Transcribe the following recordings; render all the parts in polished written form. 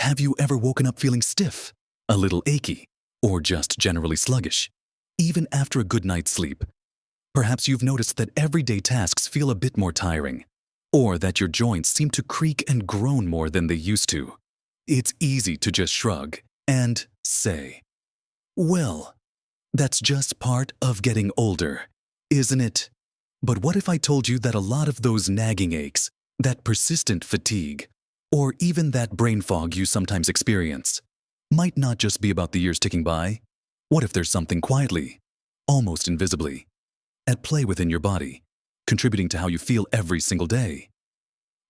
Have you ever woken up feeling stiff, a little achy, or just generally sluggish, even after a good night's sleep? Perhaps you've noticed that everyday tasks feel a bit more tiring, or that your joints seem to creak and groan more than they used to. It's easy to just shrug and say, "Well, that's just part of getting older, isn't it?" But what if I told you that a lot of those nagging aches, that persistent fatigue, or even that brain fog you sometimes experience, might not just be about the years ticking by? What if there's something quietly, almost invisibly, at play within your body, contributing to how you feel every single day?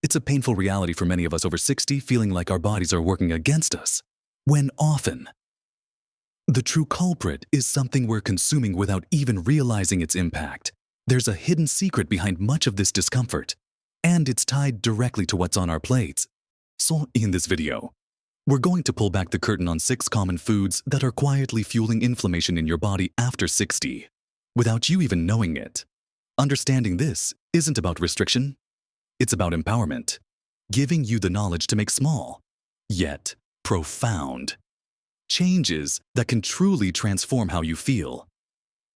It's a painful reality for many of us over 60, feeling like our bodies are working against us, when often the true culprit is something we're consuming without even realizing its impact. There's a hidden secret behind much of this discomfort, and it's tied directly to what's on our plates. So in this video, we're going to pull back the curtain on 6 common foods that are quietly fueling inflammation in your body after 60, without you even knowing it. Understanding this isn't about restriction, it's about empowerment, giving you the knowledge to make small, yet profound, changes that can truly transform how you feel.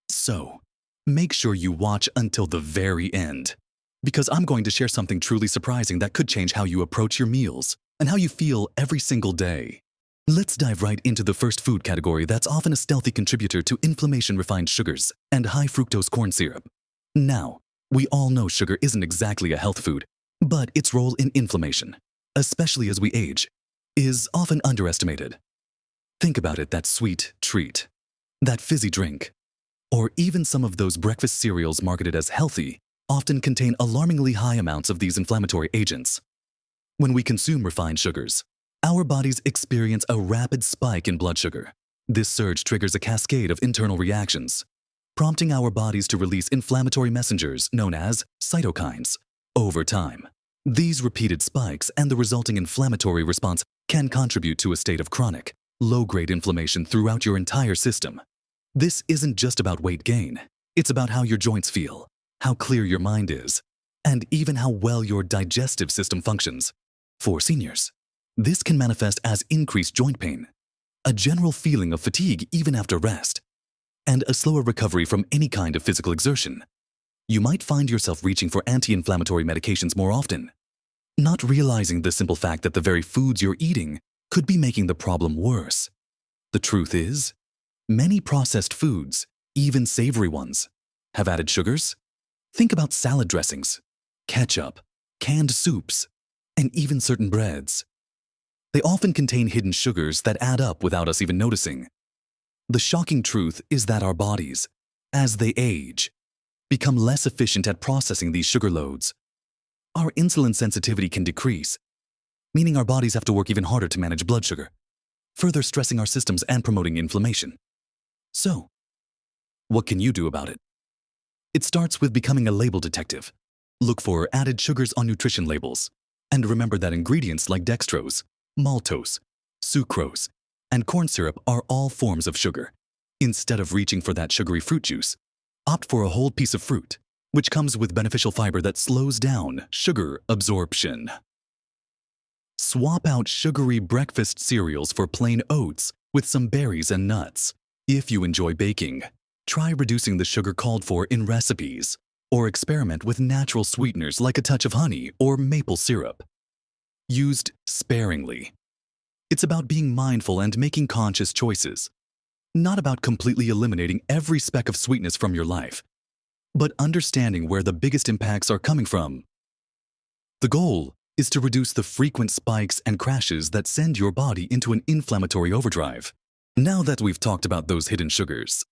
So, make sure you watch until the very end, because I'm going to share something truly surprising that could change how you approach your meals and how you feel every single day. Let's dive right into the first food category that's often a stealthy contributor to inflammation: refined sugars and high fructose corn syrup. Now, we all know sugar isn't exactly a health food, but its role in inflammation, especially as we age, is often underestimated. Think about it: that sweet treat, that fizzy drink, or even some of those breakfast cereals marketed as healthy often contain alarmingly high amounts of these inflammatory agents. When we consume refined sugars, our bodies experience a rapid spike in blood sugar. This surge triggers a cascade of internal reactions, prompting our bodies to release inflammatory messengers known as cytokines. Over time, these repeated spikes and the resulting inflammatory response can contribute to a state of chronic, low-grade inflammation throughout your entire system. This isn't just about weight gain. It's about how your joints feel, how clear your mind is, and even how well your digestive system functions. For seniors, this can manifest as increased joint pain, a general feeling of fatigue even after rest, and a slower recovery from any kind of physical exertion. You might find yourself reaching for anti-inflammatory medications more often, not realizing the simple fact that the very foods you're eating could be making the problem worse. The truth is, many processed foods, even savory ones, have added sugars. Think about salad dressings, ketchup, canned soups, and even certain breads. They often contain hidden sugars that add up without us even noticing. The shocking truth is that our bodies, as they age, become less efficient at processing these sugar loads. Our insulin sensitivity can decrease, meaning our bodies have to work even harder to manage blood sugar, further stressing our systems and promoting inflammation. So, what can you do about it? It starts with becoming a label detective. Look for added sugars on nutrition labels, and remember that ingredients like dextrose, maltose, sucrose, and corn syrup are all forms of sugar. Instead of reaching for that sugary fruit juice, opt for a whole piece of fruit, which comes with beneficial fiber that slows down sugar absorption. Swap out sugary breakfast cereals for plain oats with some berries and nuts. If you enjoy baking, try reducing the sugar called for in recipes, or experiment with natural sweeteners like a touch of honey or maple syrup. Used sparingly. It's about being mindful and making conscious choices, not about completely eliminating every speck of sweetness from your life, but understanding where the biggest impacts are coming from. The goal is to reduce the frequent spikes and crashes that send your body into an inflammatory overdrive. Now that we've talked about those hidden sugars,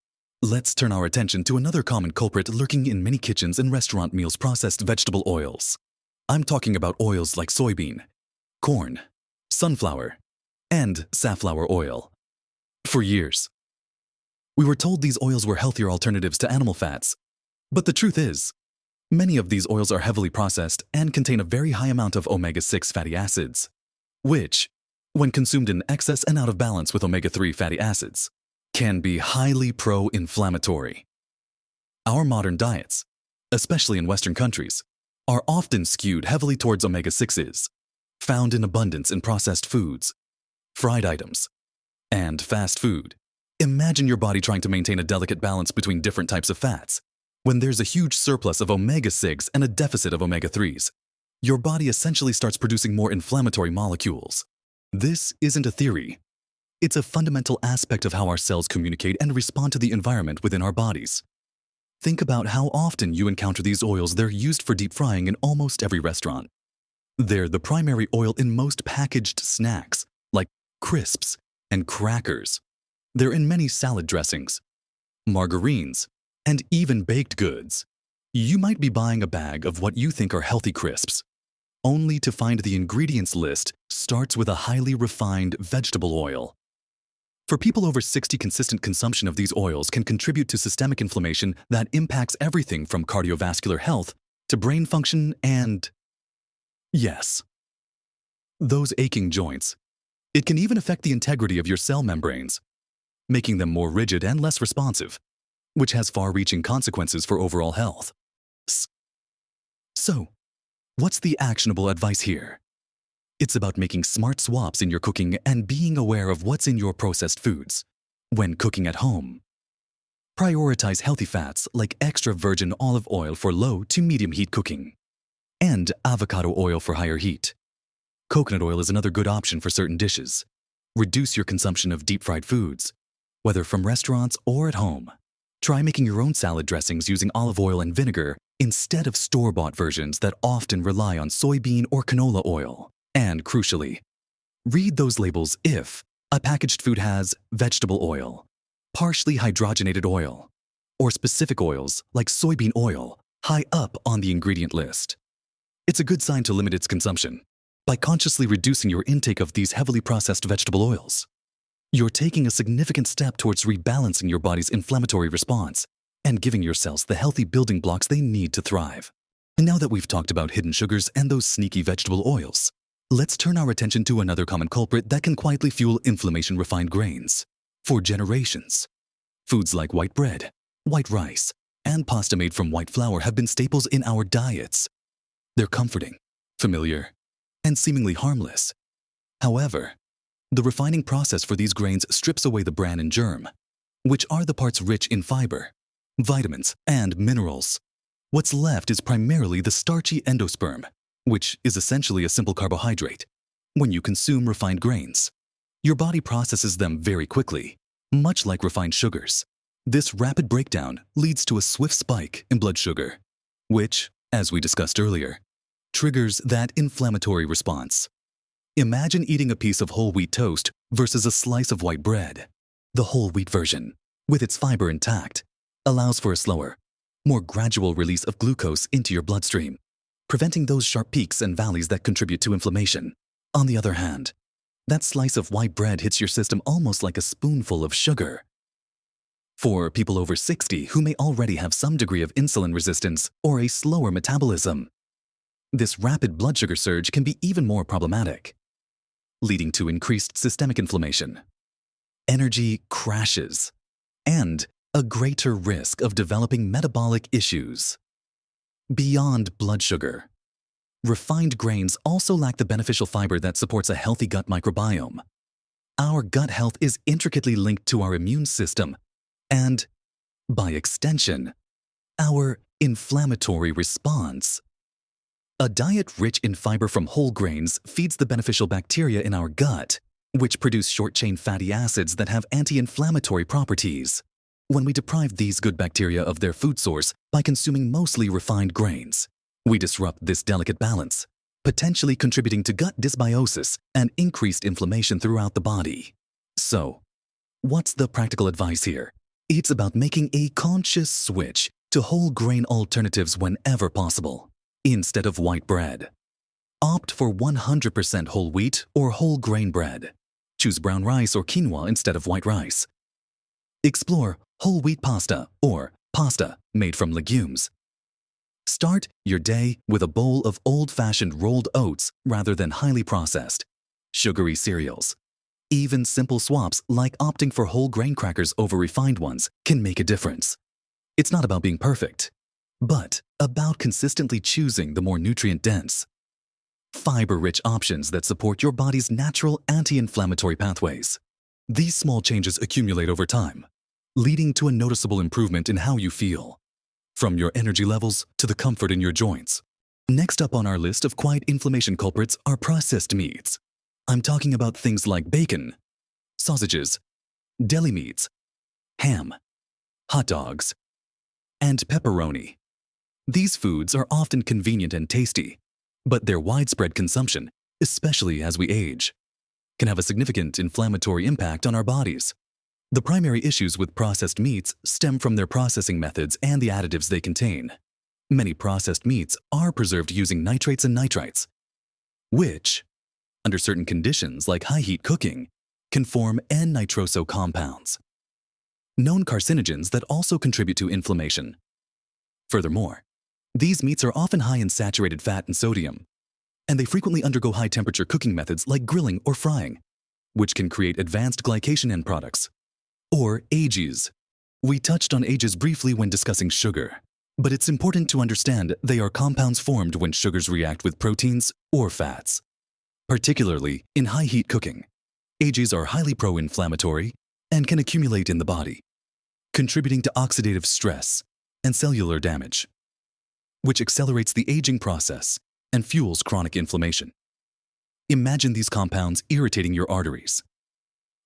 let's turn our attention to another common culprit lurking in many kitchens and restaurant meals: processed vegetable oils. I'm talking about oils like soybean, corn, sunflower, and safflower oil. For years, we were told these oils were healthier alternatives to animal fats. But the truth is, many of these oils are heavily processed and contain a very high amount of omega-6 fatty acids, which, when consumed in excess and out of balance with omega-3 fatty acids, can be highly pro-inflammatory. Our modern diets, especially in Western countries, are often skewed heavily towards omega-6s, found in abundance in processed foods, fried items, and fast food. Imagine your body trying to maintain a delicate balance between different types of fats. When there's a huge surplus of omega-6s and a deficit of omega-3s, your body essentially starts producing more inflammatory molecules. This isn't a theory. It's a fundamental aspect of how our cells communicate and respond to the environment within our bodies. Think about how often you encounter these oils. They're used for deep frying in almost every restaurant. They're the primary oil in most packaged snacks, like crisps and crackers. They're in many salad dressings, margarines, and even baked goods. You might be buying a bag of what you think are healthy crisps, only to find the ingredients list starts with a highly refined vegetable oil. For people over 60, consistent consumption of these oils can contribute to systemic inflammation that impacts everything from cardiovascular health to brain function and, yes, those aching joints. It can even affect the integrity of your cell membranes, making them more rigid and less responsive, which has far-reaching consequences for overall health. So, what's the actionable advice here? It's about making smart swaps in your cooking and being aware of what's in your processed foods. When cooking at home, prioritize healthy fats like extra virgin olive oil for low to medium heat cooking, and avocado oil for higher heat. Coconut oil is another good option for certain dishes. Reduce your consumption of deep-fried foods, whether from restaurants or at home. Try making your own salad dressings using olive oil and vinegar instead of store-bought versions that often rely on soybean or canola oil. And crucially, read those labels if a packaged food has vegetable oil, partially hydrogenated oil, or specific oils like soybean oil high up on the ingredient list. It's a good sign to limit its consumption. By consciously reducing your intake of these heavily processed vegetable oils, you're taking a significant step towards rebalancing your body's inflammatory response and giving your cells the healthy building blocks they need to thrive. And now that we've talked about hidden sugars and those sneaky vegetable oils, let's turn our attention to another common culprit that can quietly fuel inflammation: refined grains. For generations, foods like white bread, white rice, and pasta made from white flour have been staples in our diets. They're comforting, familiar, and seemingly harmless. However, the refining process for these grains strips away the bran and germ, which are the parts rich in fiber, vitamins, and minerals. What's left is primarily the starchy endosperm, which is essentially a simple carbohydrate. When you consume refined grains, your body processes them very quickly, much like refined sugars. This rapid breakdown leads to a swift spike in blood sugar, which, as we discussed earlier, triggers that inflammatory response. Imagine eating a piece of whole wheat toast versus a slice of white bread. The whole wheat version, with its fiber intact, allows for a slower, more gradual release of glucose into your bloodstream, preventing those sharp peaks and valleys that contribute to inflammation. On the other hand, that slice of white bread hits your system almost like a spoonful of sugar. For people over 60 who may already have some degree of insulin resistance or a slower metabolism, this rapid blood sugar surge can be even more problematic, leading to increased systemic inflammation, energy crashes, and a greater risk of developing metabolic issues. Beyond blood sugar, refined grains also lack the beneficial fiber that supports a healthy gut microbiome. Our gut health is intricately linked to our immune system and, by extension, our inflammatory response. A diet rich in fiber from whole grains feeds the beneficial bacteria in our gut, which produce short-chain fatty acids that have anti-inflammatory properties. When we deprive these good bacteria of their food source by consuming mostly refined grains, we disrupt this delicate balance, potentially contributing to gut dysbiosis and increased inflammation throughout the body. So, what's the practical advice here? It's about making a conscious switch to whole grain alternatives whenever possible. Instead of white bread, opt for 100% whole wheat or whole grain bread. Choose brown rice or quinoa instead of white rice. Explore whole wheat pasta or pasta made from legumes. Start your day with a bowl of old-fashioned rolled oats rather than highly processed, sugary cereals. Even simple swaps like opting for whole grain crackers over refined ones can make a difference. It's not about being perfect, but about consistently choosing the more nutrient-dense, fiber-rich options that support your body's natural anti-inflammatory pathways. These small changes accumulate over time, leading to a noticeable improvement in how you feel, from your energy levels to the comfort in your joints. Next up on our list of quiet inflammation culprits are processed meats. I'm talking about things like bacon, sausages, deli meats, ham, hot dogs, and pepperoni. These foods are often convenient and tasty, but their widespread consumption, especially as we age, can have a significant inflammatory impact on our bodies. The primary issues with processed meats stem from their processing methods and the additives they contain. Many processed meats are preserved using nitrates and nitrites, which, under certain conditions like high-heat cooking, can form N-nitroso compounds, known carcinogens that also contribute to inflammation. Furthermore, these meats are often high in saturated fat and sodium, and they frequently undergo high-temperature cooking methods like grilling or frying, which can create advanced glycation end products, or AGEs. We touched on AGEs briefly when discussing sugar, but it's important to understand they are compounds formed when sugars react with proteins or fats. Particularly in high-heat cooking, AGEs are highly pro-inflammatory and can accumulate in the body, contributing to oxidative stress and cellular damage, which accelerates the aging process and fuels chronic inflammation. Imagine these compounds irritating your arteries,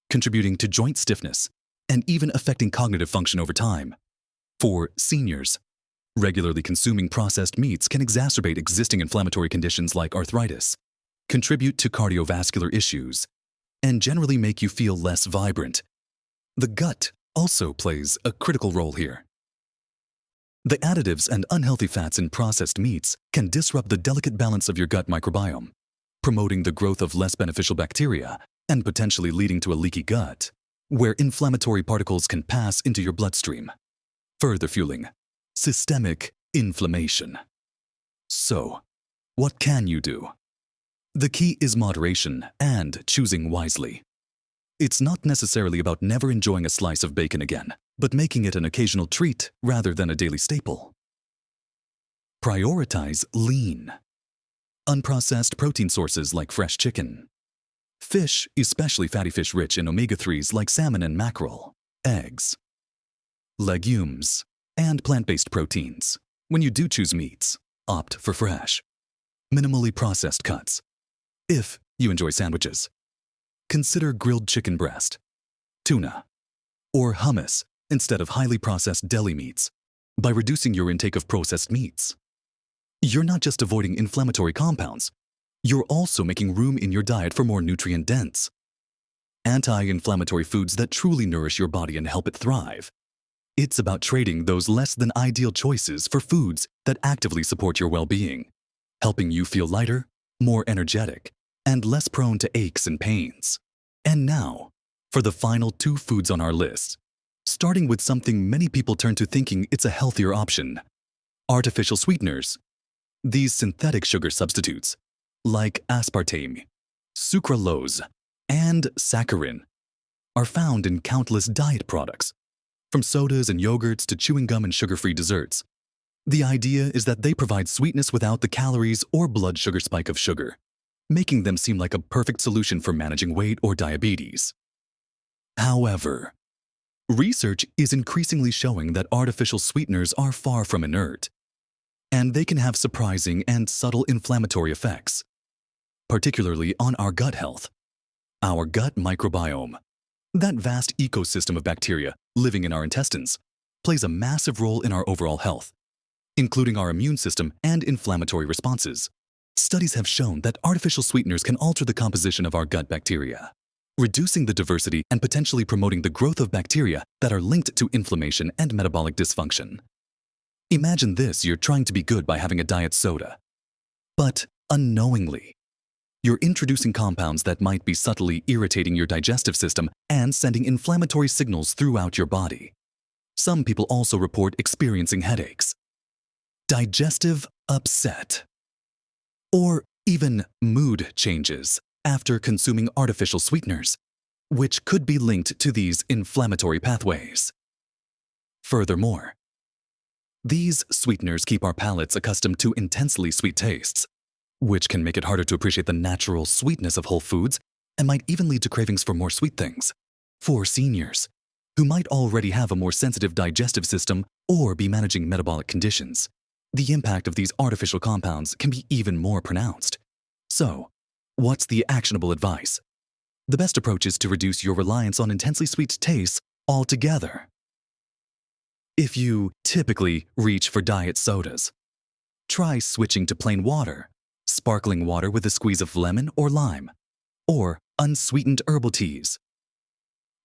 contributing to joint stiffness and even affecting cognitive function over time. For seniors, regularly consuming processed meats can exacerbate existing inflammatory conditions like arthritis, contribute to cardiovascular issues, and generally make you feel less vibrant. The gut also plays a critical role here. The additives and unhealthy fats in processed meats can disrupt the delicate balance of your gut microbiome, promoting the growth of less beneficial bacteria and potentially leading to a leaky gut, where inflammatory particles can pass into your bloodstream, further fueling systemic inflammation. So, what can you do? The key is moderation and choosing wisely. It's not necessarily about never enjoying a slice of bacon again, but making it an occasional treat rather than a daily staple. Prioritize lean, unprocessed protein sources like fresh chicken, fish, especially fatty fish rich in omega-3s like salmon and mackerel, eggs, legumes, and plant-based proteins. When you do choose meats, opt for fresh, minimally processed cuts. If you enjoy sandwiches, consider grilled chicken breast, tuna, or hummus instead of highly processed deli meats. By reducing your intake of processed meats, you're not just avoiding inflammatory compounds, you're also making room in your diet for more nutrient-dense, anti-inflammatory foods that truly nourish your body and help it thrive. It's about trading those less-than-ideal choices for foods that actively support your well-being, helping you feel lighter, more energetic, and less prone to aches and pains. And now, for the final 2 foods on our list, starting with something many people turn to thinking it's a healthier option: artificial sweeteners. These synthetic sugar substitutes, like aspartame, sucralose, and saccharin, are found in countless diet products, from sodas and yogurts to chewing gum and sugar-free desserts. The idea is that they provide sweetness without the calories or blood sugar spike of sugar, making them seem like a perfect solution for managing weight or diabetes. However, research is increasingly showing that artificial sweeteners are far from inert, and they can have surprising and subtle inflammatory effects, particularly on our gut health. Our gut microbiome, that vast ecosystem of bacteria living in our intestines, plays a massive role in our overall health, including our immune system and inflammatory responses. Studies have shown that artificial sweeteners can alter the composition of our gut bacteria, reducing the diversity and potentially promoting the growth of bacteria that are linked to inflammation and metabolic dysfunction. Imagine this: you're trying to be good by having a diet soda, but unknowingly, you're introducing compounds that might be subtly irritating your digestive system and sending inflammatory signals throughout your body. Some people also report experiencing headaches, digestive upset, or even mood changes after consuming artificial sweeteners, which could be linked to these inflammatory pathways. Furthermore, these sweeteners keep our palates accustomed to intensely sweet tastes, which can make it harder to appreciate the natural sweetness of whole foods and might even lead to cravings for more sweet things. For seniors, who might already have a more sensitive digestive system or be managing metabolic conditions, the impact of these artificial compounds can be even more pronounced. So, what's the actionable advice? The best approach is to reduce your reliance on intensely sweet tastes altogether. If you typically reach for diet sodas, try switching to plain water, sparkling water with a squeeze of lemon or lime, or unsweetened herbal teas.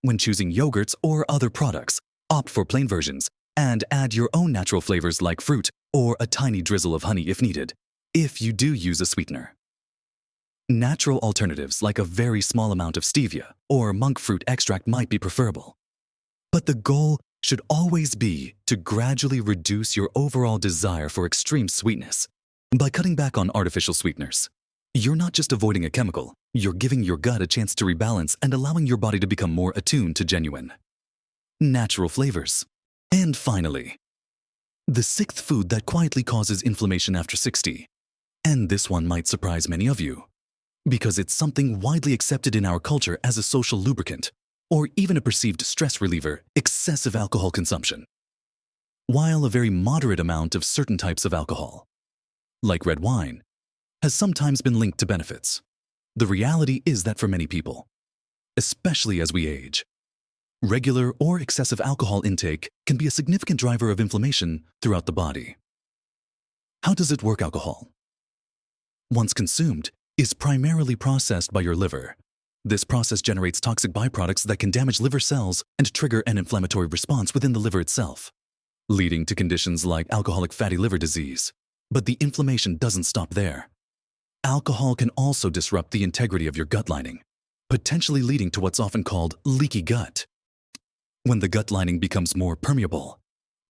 When choosing yogurts or other products, opt for plain versions and add your own natural flavors like fruit or a tiny drizzle of honey if needed, if you do use a sweetener. Natural alternatives like a very small amount of stevia or monk fruit extract might be preferable. But the goal should always be to gradually reduce your overall desire for extreme sweetness. By cutting back on artificial sweeteners, you're not just avoiding a chemical, you're giving your gut a chance to rebalance and allowing your body to become more attuned to genuine, natural flavors. And finally, the sixth food that quietly causes inflammation after 60. And this one might surprise many of you, because it's something widely accepted in our culture as a social lubricant, or even a perceived stress reliever: excessive alcohol consumption. While a very moderate amount of certain types of alcohol, like red wine, has sometimes been linked to benefits, the reality is that for many people, especially as we age, regular or excessive alcohol intake can be a significant driver of inflammation throughout the body. How does it work? Alcohol, once consumed, is primarily processed by your liver. This process generates toxic byproducts that can damage liver cells and trigger an inflammatory response within the liver itself, leading to conditions like alcoholic fatty liver disease. But the inflammation doesn't stop there. Alcohol can also disrupt the integrity of your gut lining, potentially leading to what's often called leaky gut. When the gut lining becomes more permeable,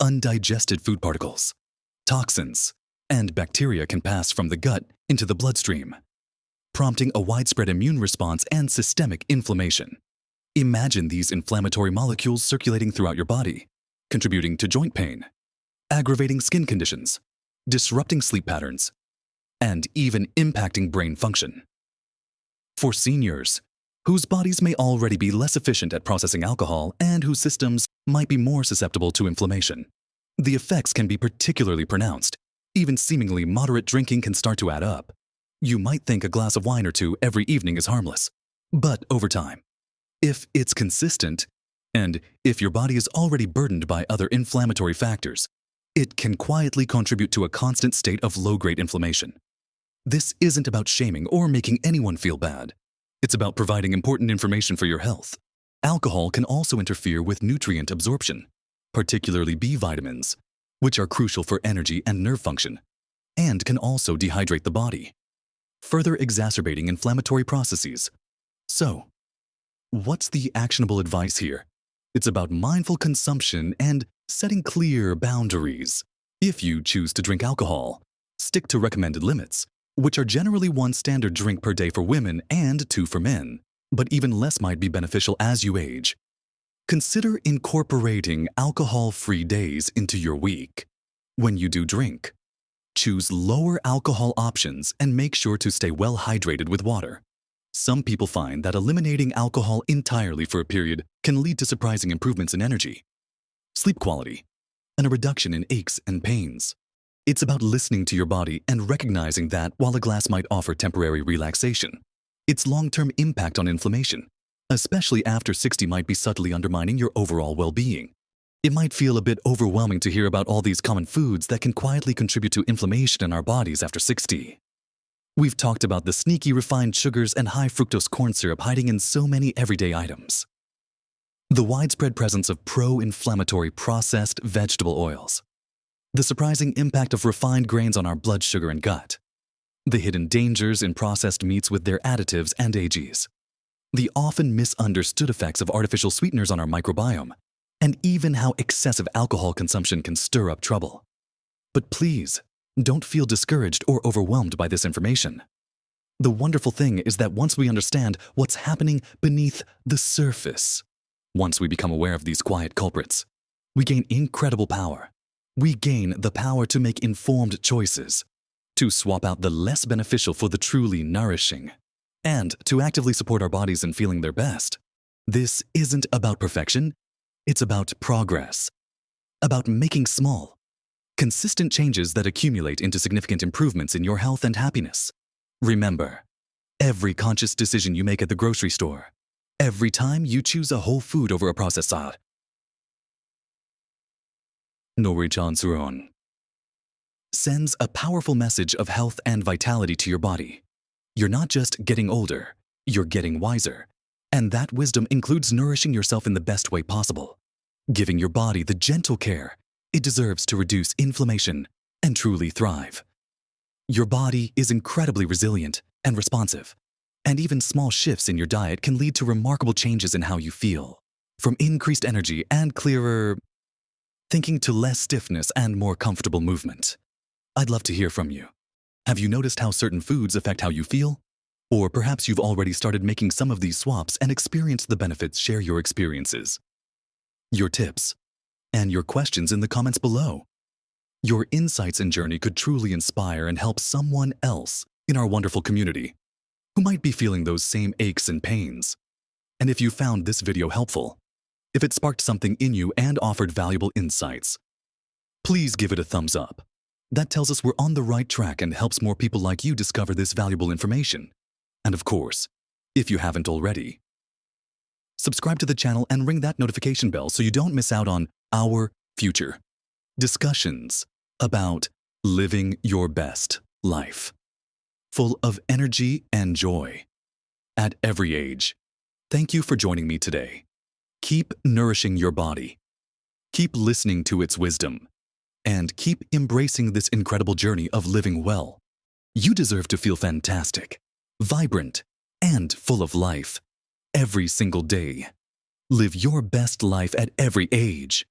undigested food particles, toxins, and bacteria can pass from the gut into the bloodstream, prompting a widespread immune response and systemic inflammation. Imagine these inflammatory molecules circulating throughout your body, contributing to joint pain, aggravating skin conditions, disrupting sleep patterns, and even impacting brain function. For seniors, whose bodies may already be less efficient at processing alcohol and whose systems might be more susceptible to inflammation, the effects can be particularly pronounced. Even seemingly moderate drinking can start to add up. You might think a glass of wine or two every evening is harmless, but over time, if it's consistent, and if your body is already burdened by other inflammatory factors, it can quietly contribute to a constant state of low-grade inflammation. This isn't about shaming or making anyone feel bad. It's about providing important information for your health. Alcohol can also interfere with nutrient absorption, particularly B vitamins, which are crucial for energy and nerve function, and can also dehydrate the body, further exacerbating inflammatory processes. So, what's the actionable advice here? It's about mindful consumption and setting clear boundaries. If you choose to drink alcohol, stick to recommended limits, which are generally 1 standard drink per day for women and 2 for men, but even less might be beneficial as you age. Consider incorporating alcohol-free days into your week. When you do drink, choose lower alcohol options and make sure to stay well hydrated with water. Some people find that eliminating alcohol entirely for a period can lead to surprising improvements in energy, sleep quality, and a reduction in aches and pains. It's about listening to your body and recognizing that while a glass might offer temporary relaxation, its long-term impact on inflammation, especially after 60, might be subtly undermining your overall well-being. It might feel a bit overwhelming to hear about all these common foods that can quietly contribute to inflammation in our bodies after 60. We've talked about the sneaky refined sugars and high fructose corn syrup hiding in so many everyday items, the widespread presence of pro-inflammatory processed vegetable oils, the surprising impact of refined grains on our blood sugar and gut, the hidden dangers in processed meats with their additives and AGs, the often misunderstood effects of artificial sweeteners on our microbiome, and even how excessive alcohol consumption can stir up trouble. But please, don't feel discouraged or overwhelmed by this information. The wonderful thing is that once we understand what's happening beneath the surface, once we become aware of these quiet culprits, we gain incredible power. We gain the power to make informed choices, to swap out the less beneficial for the truly nourishing, and to actively support our bodies in feeling their best. This isn't about perfection, it's about progress, about making small, consistent changes that accumulate into significant improvements in your health and happiness. Remember, every conscious decision you make at the grocery store, every time you choose a whole food over a processed salad, Norichan sends a powerful message of health and vitality to your body. You're not just getting older, you're getting wiser. And that wisdom includes nourishing yourself in the best way possible, giving your body the gentle care it deserves to reduce inflammation and truly thrive. Your body is incredibly resilient and responsive, and even small shifts in your diet can lead to remarkable changes in how you feel, from increased energy and clearer thinking to less stiffness and more comfortable movement. I'd love to hear from you. Have you noticed how certain foods affect how you feel? Or perhaps you've already started making some of these swaps and experienced the benefits. Share your experiences, your tips, and your questions in the comments below. Your insights and journey could truly inspire and help someone else in our wonderful community who might be feeling those same aches and pains. And if you found this video helpful, if it sparked something in you and offered valuable insights, please give it a thumbs up. That tells us we're on the right track and helps more people like you discover this valuable information. And of course, if you haven't already, subscribe to the channel and ring that notification bell so you don't miss out on our future discussions about living your best life, full of energy and joy at every age. Thank you for joining me today. Keep nourishing your body, keep listening to its wisdom, and keep embracing this incredible journey of living well. You deserve to feel fantastic, vibrant, and full of life every single day. Live your best life at every age.